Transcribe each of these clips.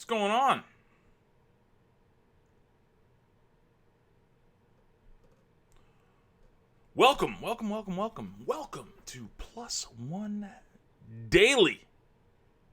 What's going on? Welcome to Plus One Daily.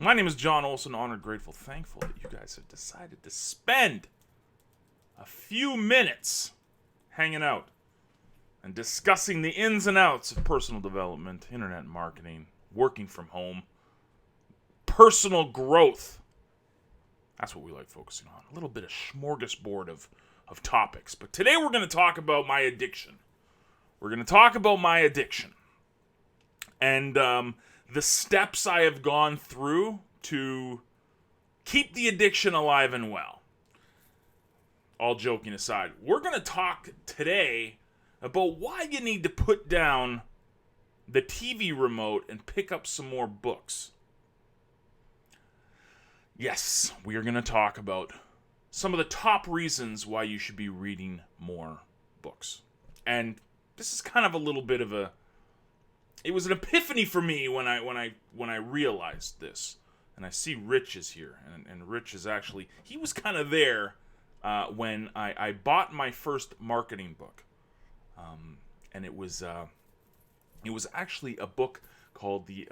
My name is John Olson, honored, grateful, thankful that you guys have decided to spend a few minutes hanging out and discussing the ins and outs of personal development, internet marketing, working from home, personal growth. That's what we like focusing on. A little bit of smorgasbord of topics. But today we're going to talk about my addiction. And the steps I have gone through to keep the addiction alive and well. All joking aside, we're going to talk today about why you need to put down the TV remote and pick up some more books. Yes, we are going to talk about some of the top reasons why you should be reading more books. And this is kind of a little bit of it was an epiphany for me when I realized this. And I see Rich is here, and Rich is actually, he was kind of there when I bought my first marketing book. And it was actually a book called the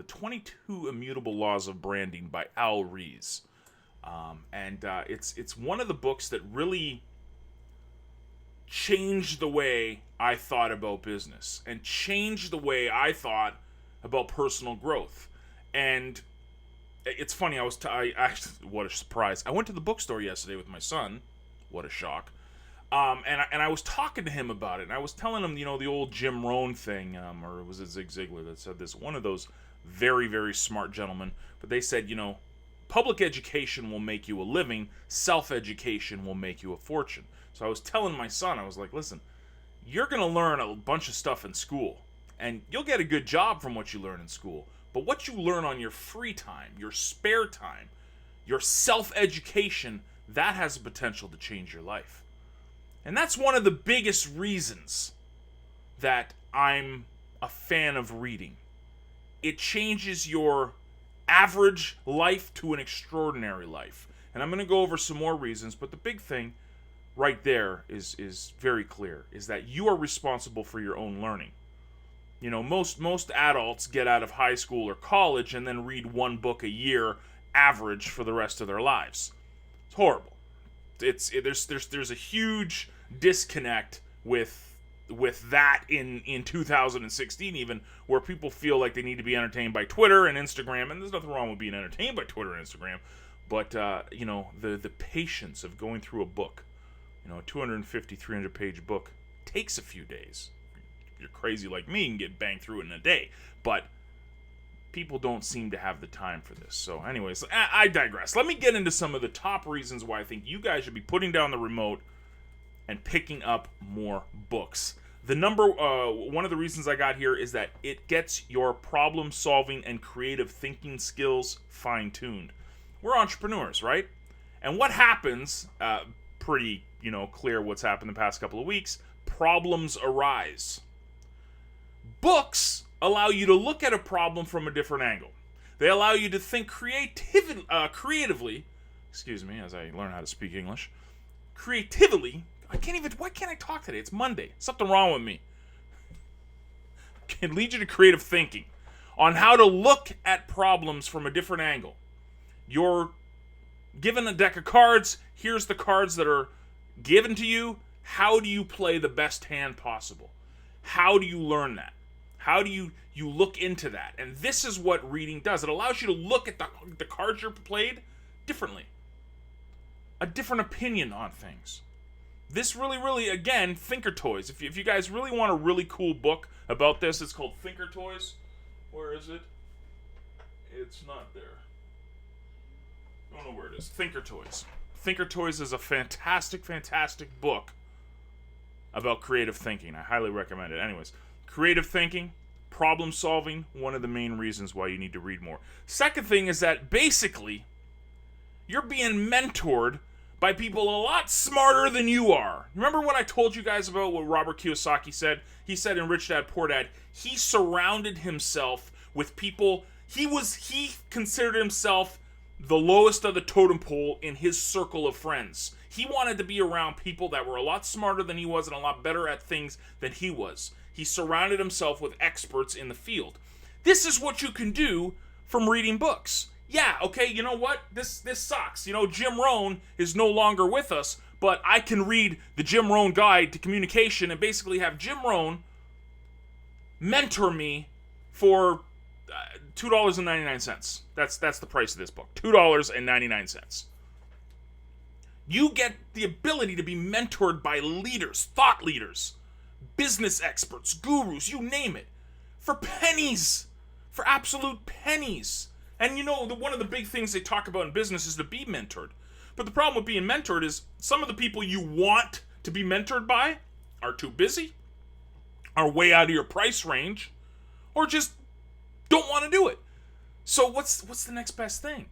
22 Immutable Laws of Branding by Al Ries. It's one of the books that really changed the way I thought about business and changed the way I thought about personal growth. And it's funny, I actually, what a surprise. I went to the bookstore yesterday with my son. What a shock. And I was talking to him about it, and I was telling him, the old Jim Rohn thing, or was it Zig Ziglar that said this? One of those very, very smart gentlemen. But they said, public education will make you a living, self-education will make you a fortune. So I was telling my son, I was like, listen, you're going to learn a bunch of stuff in school, and you'll get a good job from what you learn in school. But what you learn on your free time, your spare time, your self-education, that has the potential to change your life. And that's one of the biggest reasons that I'm a fan of reading. It changes your average life to an extraordinary life. And I'm going to go over some more reasons, but the big thing right there is very clear, is that you are responsible for your own learning. Most adults get out of high school or college and then read one book a year average for the rest of their lives. It's horrible. There's a huge disconnect with that in 2016 even, where people feel like they need to be entertained by Twitter and Instagram, and there's nothing wrong with being entertained by Twitter and Instagram, but the patience of going through a book, a 250, 300 page book takes a few days. If you're crazy like me, you can get banged through it in a day, but people don't seem to have the time for this. So anyways, I digress. Let me get into some of the top reasons why I think you guys should be putting down the remote and picking up more books. One of the reasons I got here is that it gets your problem solving and creative thinking skills fine-tuned. We're entrepreneurs, right? And what happens, pretty, clear what's happened the past couple of weeks, problems arise. Books allow you to look at a problem from a different angle. They allow you to think creatively, excuse me, as I learn how to speak English, creatively. Why can't I talk today? It's Monday. Something wrong with me. Can lead you to creative thinking on how to look at problems from a different angle. You're given a deck of cards. Here's the cards that are given to you. How do you play the best hand possible? How do you learn that? How do you look into that? And this is what reading does. It allows you to look at the cards you're played differently. A different opinion on things. This really, again, Thinker Toys. If you guys really want a really cool book about this, it's called Thinker Toys. Where is it? It's not there. I don't know where it is. Thinker Toys. Thinker Toys is a fantastic, fantastic book about creative thinking. I highly recommend it. Anyways, creative thinking, problem solving, one of the main reasons why you need to read more. Second thing is that basically, you're being mentored by people a lot smarter than you are. Remember what I told you guys about what Robert Kiyosaki said? He said in Rich Dad Poor Dad, he surrounded himself with people, he considered himself the lowest of the totem pole in his circle of friends. He wanted to be around people that were a lot smarter than he was and a lot better at things than he was. He surrounded himself with experts in the field. This is what you can do from reading books. Yeah, okay, you know what? This sucks. You know, Jim Rohn is no longer with us, but I can read the Jim Rohn Guide to Communication and basically have Jim Rohn mentor me for $2.99. That's the price of this book. $2.99. You get the ability to be mentored by leaders, thought leaders, business experts, gurus, you name it, for pennies, for absolute pennies. And you know, one of the big things they talk about in business is to be mentored. But the problem with being mentored is some of the people you want to be mentored by are too busy, are way out of your price range, or just don't want to do it. So what's the next best thing?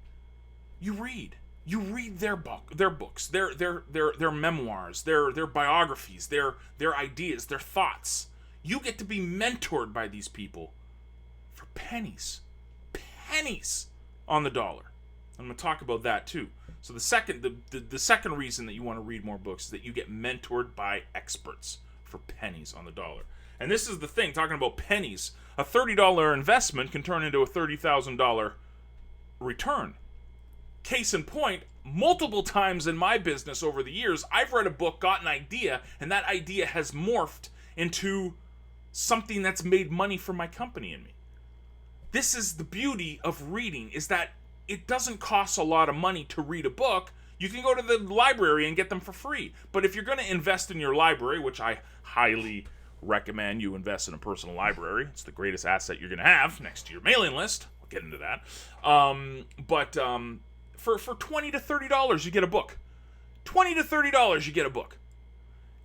You read. You read their books, their memoirs, their biographies, their ideas, their thoughts. You get to be mentored by these people for pennies on the dollar. I'm going to talk about that too. So the second reason that you want to read more books is that you get mentored by experts for pennies on the dollar. And this is the thing, talking about pennies, a $30 investment can turn into a $30,000 return. Case in point, multiple times in my business over the years, I've read a book, got an idea, and that idea has morphed into something that's made money for my company and me. This is the beauty of reading, is that it doesn't cost a lot of money to read a book. You can go to the library and get them for free. But if you're going to invest in your library, which I highly recommend you invest in a personal library, it's the greatest asset you're going to have next to your mailing list. We'll get into that. For $20 to $30, you get a book. $20 to $30, you get a book.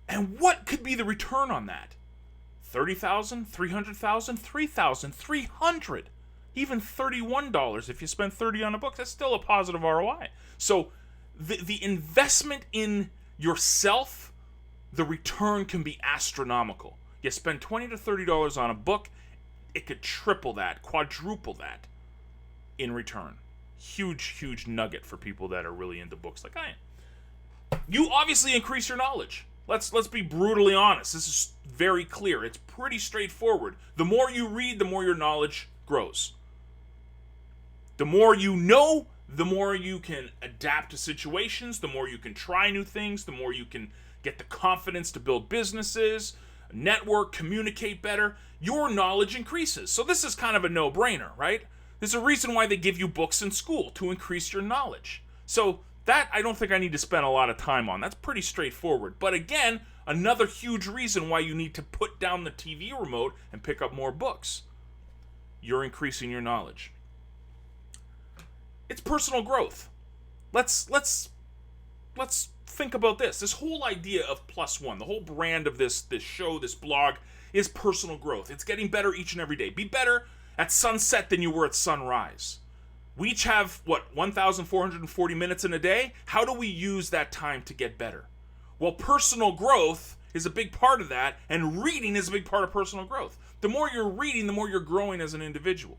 And what could be the return on that? $30,000, $300,000, $3,000, $300, even $31 if you spend $30 on a book. That's still a positive ROI. So the investment in yourself, the return can be astronomical. You spend $20 to $30 on a book, it could triple that, quadruple that in return. Huge nugget for people that are really into books like I am. You obviously increase your knowledge. Let's be brutally honest. This is very clear. It's pretty straightforward. The more you read, the more your knowledge grows. The more you know, the more you can adapt to situations, the more you can try new things, the more you can get the confidence to build businesses, network, communicate better. Your knowledge increases. So this is kind of a no-brainer, right? There's a reason why they give you books in school, to increase your knowledge. So that I don't think I need to spend a lot of time on. That's pretty straightforward. But again, another huge reason why you need to put down the TV remote and pick up more books. You're increasing your knowledge. It's personal growth. Let's think about this. This whole idea of Plus One, the whole brand of this show, this blog, is personal growth. It's getting better each and every day. Be better at sunset than you were at sunrise. We each have, 1,440 minutes in a day? How do we use that time to get better? Well, personal growth is a big part of that, and reading is a big part of personal growth. The more you're reading, the more you're growing as an individual.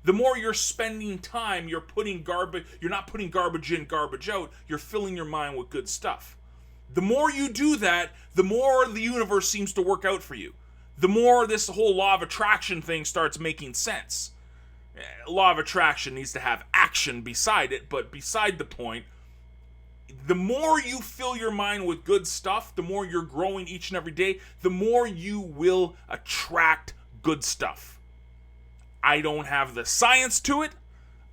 The more you're spending time, you're not putting garbage in, garbage out, you're filling your mind with good stuff. The more you do that, the more the universe seems to work out for you. The more this whole law of attraction thing starts making sense. Law of attraction needs to have action beside it, but beside the point, the more you fill your mind with good stuff, the more you're growing each and every day, the more you will attract good stuff. I don't have the science to it.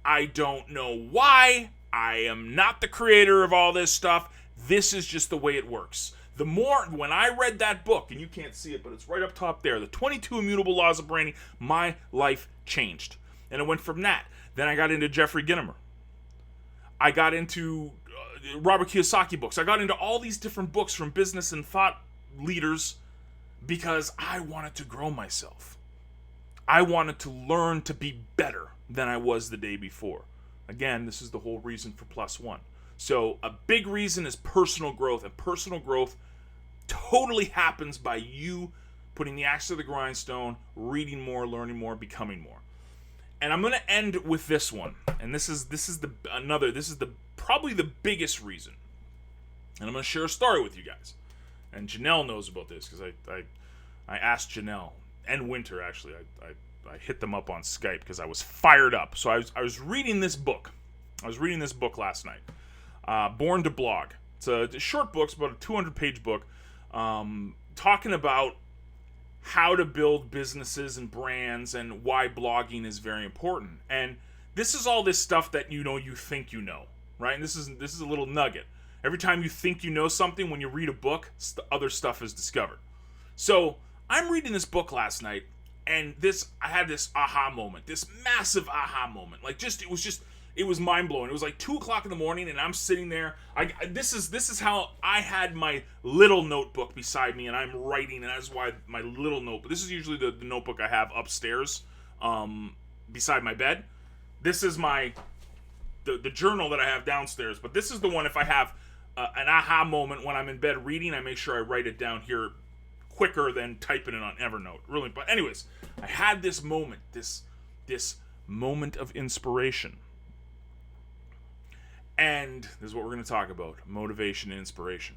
I don't know why. I am not the creator of all this stuff. This is just the way it works. When I read that book, and you can't see it, but it's right up top there, The 22 Immutable Laws of Branding, my life changed. And it went from that. Then I got into Jeffrey Gitomer. I got into Robert Kiyosaki books. I got into all these different books from business and thought leaders because I wanted to grow myself. I wanted to learn to be better than I was the day before. Again, this is the whole reason for Plus One. So a big reason is personal growth, and personal growth totally happens by you putting the axe to the grindstone, reading more, learning more, becoming more. And I'm going to end with this one. And this is probably the biggest reason. And I'm going to share a story with you guys. And Janelle knows about this because I asked Janelle and Winter, actually. I hit them up on Skype because I was fired up. So I was reading this book. I was reading this book last night. Born to Blog. It's a short book. It's about a 200-page book talking about how to build businesses and brands and why blogging is very important. And this is all this stuff that you think you know, right? And this is a little nugget. Every time you think you know something, when you read a book, other stuff is discovered. So I'm reading this book last night, and I had this aha moment, this massive aha moment. It was mind blowing. It was like 2:00 in the morning, and I'm sitting there. This is how I had my little notebook beside me, and I'm writing, and that's why my little notebook. This is usually the notebook I have upstairs, beside my bed. This is the journal that I have downstairs, but this is the one if I have an aha moment when I'm in bed reading, I make sure I write it down here quicker than typing it on Evernote. Really, but anyways, I had this moment, this moment of inspiration. And this is what we're going to talk about, motivation and inspiration.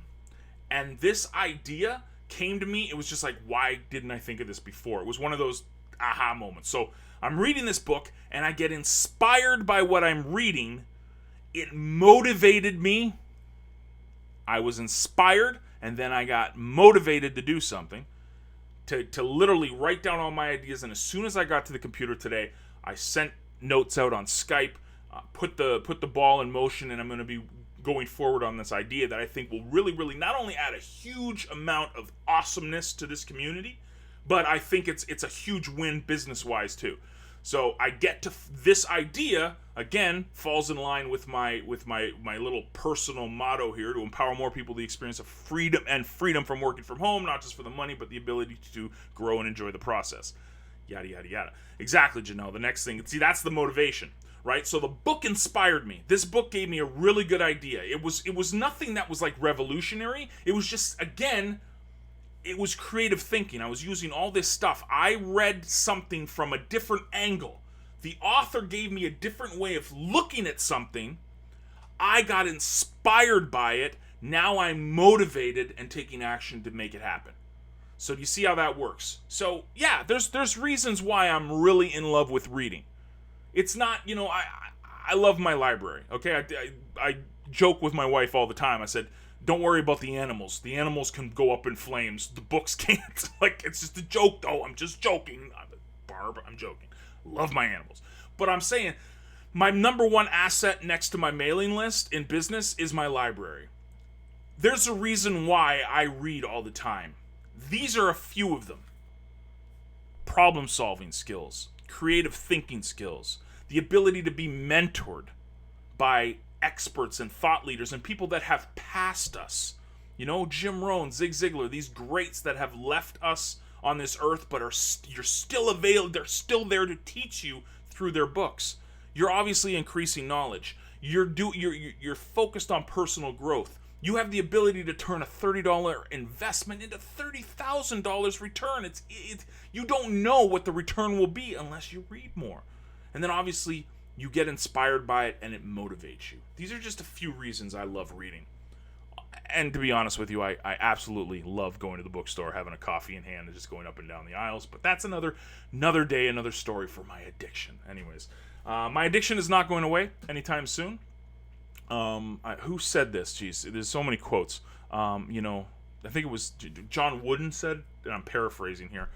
And this idea came to me, it was just like, why didn't I think of this before? It was one of those aha moments. So I'm reading this book, and I get inspired by what I'm reading. It motivated me. I was inspired, and then I got motivated to do something, to literally write down all my ideas. And as soon as I got to the computer today, I sent notes out on Skype, put the ball in motion, and I'm going to be going forward on this idea that I think will really, really not only add a huge amount of awesomeness to this community, but I think it's a huge win business-wise too. So I get to this idea, again, falls in line with my little personal motto here, to empower more people the experience of freedom from working from home, not just for the money, but the ability to grow and enjoy the process. Yada, yada, yada. Exactly, Janelle. The next thing, see, that's the motivation. Right? So the book inspired me. This book gave me a really good idea. It was nothing that was like revolutionary. It was just, again, it was creative thinking. I was using all this stuff. I read something from a different angle. The author gave me a different way of looking at something. I got inspired by it. Now I'm motivated and taking action to make it happen. So do you see how that works? So yeah, there's reasons why I'm really in love with reading. It's not, I love my library, okay? I joke with my wife all the time. I said, don't worry about the animals. The animals can go up in flames. The books can't. Like, it's just a joke, though. I'm just joking. Barb, I'm joking. Love my animals. But I'm saying, my number one asset next to my mailing list in business is my library. There's a reason why I read all the time. These are a few of them. Problem-solving skills. Creative thinking skills, the ability to be mentored by experts and thought leaders and people that have passed us. Jim Rohn, Zig Ziglar, these greats that have left us on this earth, but you're still available. They're still there to teach you through their books. You're obviously increasing knowledge. You're focused on personal growth. You have the ability to turn a $30 investment into $30,000 return. You don't know what the return will be unless you read more. And then obviously you get inspired by it and it motivates you. These are just a few reasons I love reading. And to be honest with you, I absolutely love going to the bookstore, having a coffee in hand and just going up and down the aisles. But that's another day, another story for my addiction. Anyways, my addiction is not going away anytime soon. Who said this? Jeez, there's so many quotes. I think it was John Wooden said, and I'm paraphrasing here.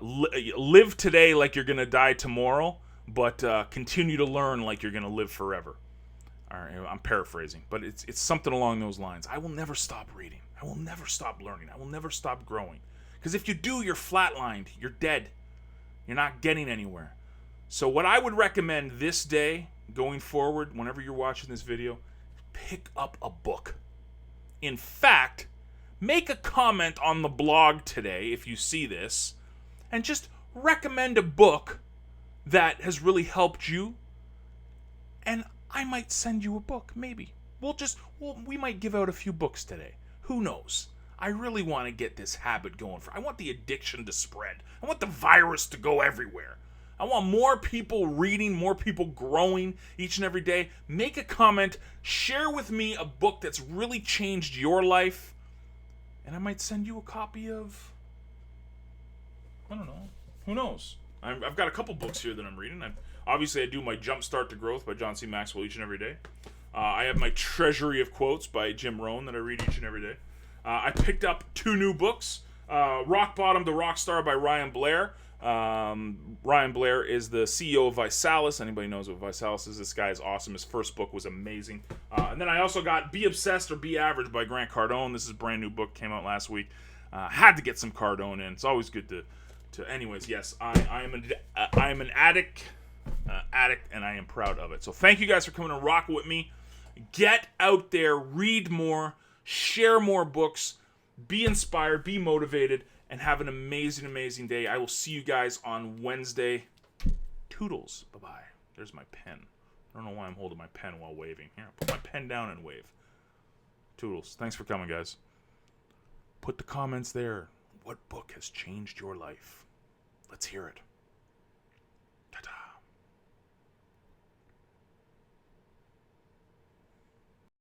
Live today like you're gonna die tomorrow, but continue to learn like you're gonna live forever. All right, I'm paraphrasing, but it's something along those lines. I will never stop reading. I will never stop learning. I will never stop growing. Because if you do, you're flatlined. You're dead. You're not getting anywhere. So what I would recommend this day, going forward, whenever you're watching this video, pick up a book. In fact, make a comment on the blog today if you see this, and just recommend a book that has really helped you, and I might send you a book, maybe. We might give out a few books today. Who knows? I really want to get this habit going. I want the addiction to spread. I want the virus to go everywhere. I want more people reading, more people growing each and every day. Make a comment. Share with me a book that's really changed your life. And I might send you a copy of... I don't know. Who knows? I've got a couple books here that I'm reading. Obviously, I do my Jumpstart to Growth by John C. Maxwell each and every day. I have my Treasury of Quotes by Jim Rohn that I read each and every day. I picked up 2 new books. Rock Bottom to Rockstar by Ryan Blair. Ryan Blair is the CEO of Visalis. Anybody knows what Visalis is? This guy is awesome. His first book was amazing. And then I also got Be Obsessed or Be Average by Grant Cardone. This is a brand new book, came out last week. Had to get some Cardone in. It's always good to anyways, yes, I am an addict, and I am proud of it. So thank you guys for coming and rock with me. Get out there, read more, share more books, be inspired, be motivated, and have an amazing, amazing day. I will see you guys on Wednesday. Toodles. Bye-bye. There's my pen. I don't know why I'm holding my pen while waving. Here, put my pen down and wave. Toodles. Thanks for coming, guys. Put the comments there. What book has changed your life? Let's hear it.